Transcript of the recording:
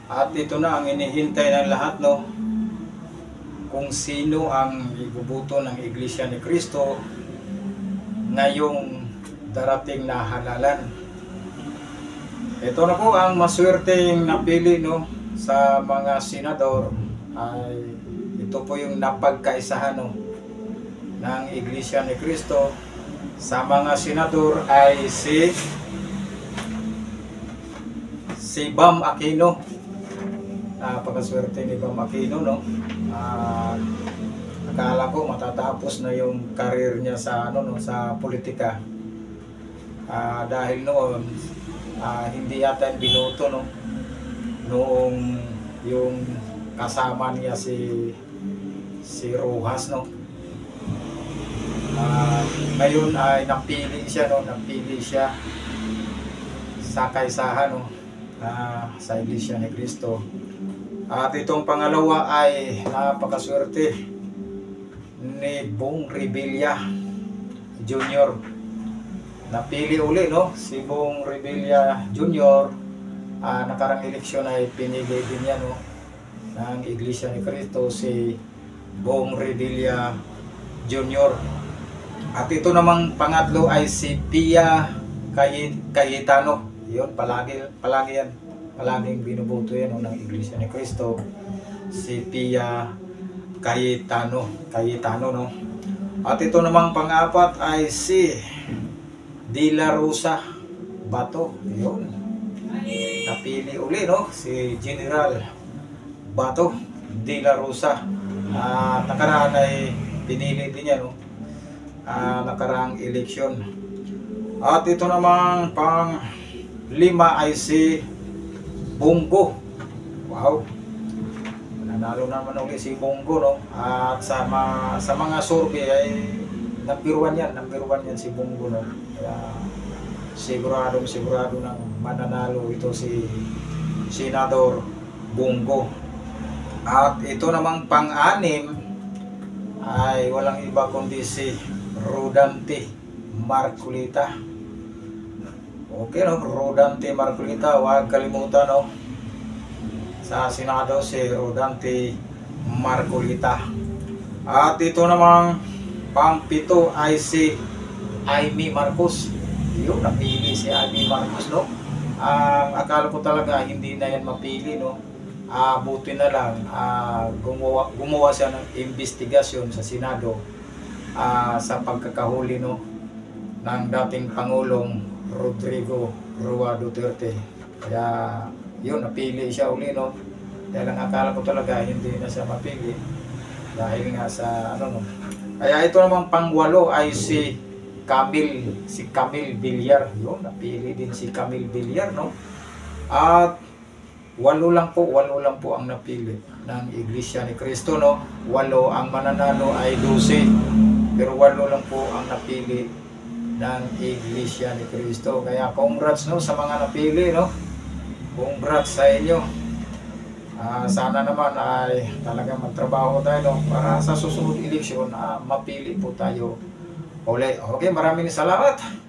At ito na ang inihintay ng lahat, no? Kung sino ang ibubuto ng Iglesia ni Cristo ngayong darating na halalan. Ito na po ang maswerteng napili, no, sa mga senador. Ay ito po yung napagkaisahan, no, ng Iglesia ni Cristo. Sa mga senador ay si Bam Aquino. Napakaswerte ni Bam Aquino, no. Akala ko matatapos na yung career niya sa sa politika. Dahil noon hindi yata binoto, no, noong yung kasama niya si Rojas, no. Ngayon ay napili siya, no, napili siya sa kaisahan, no, sa Iglesia ni Cristo. At itong pangalawa ay napakaswerte ni Bong Revilla Jr. Napili uli, no, si Bong Revilla Jr. Nakarang eleksyon ay pinili din niya, no, ng Iglesia ni Cristo, si Bong Revilla Jr. At ito namang pangatlo ay si Pia Cayetano. Yun, palagi yan. Palaging binubuto yan, no, ng Iglesia ni Cristo, si Pia Cayetano, no. At ito namang pang-apat ay si De La Rosa Bato. Yun, napili uli, no, si General Bato De La Rosa. Nakaraan ay pinili din niya, no, nakaraang eleksyon. At ito namang pang-lima ay si Bongo. Wow, nanalo naman ulit si Bongo, no. At sa mga survey ay number 1 yan si Bongo, no. Kaya sigurado nang mananalo ito si Senador Bongo. At ito namang pang-anim ay walang iba kundi si Rodante Marcolita. Okay, no, Rodante Marcolita, huwag kalimutan, no, sa Senado si Rodante Marcolita. At ito namang pang-pito ay si Amy Marcos. Yun, napili si Amy Marcos, no. Akala ko talaga hindi na yan mapili, no. Buti na lang gumawa siya ng investigasyon sa Senado sa pagkakahuli, no, ng dating Pangulong Rodrigo Roa Duterte. Kaya yun, napili siya uli, no. Dahil ang akala ko talaga hindi na siya mapili dahil nga sa no. Kaya ito namang pang-walo ay si Camille Villar. Yun, napili din si Camille Villar, no. At walo lang po ang napili ng Iglesia ni Cristo, no. 8 ang mananalo ay 12, pero 8 lang po ang napili ng Iglesia ni Cristo. Kaya congrats, no, sa mga napili, no. Congrats sa inyo. Sana naman ay talagang magtrabaho tayo, no, para sa susunod eleksyon mapili po tayo uli. Okay, maraming salamat.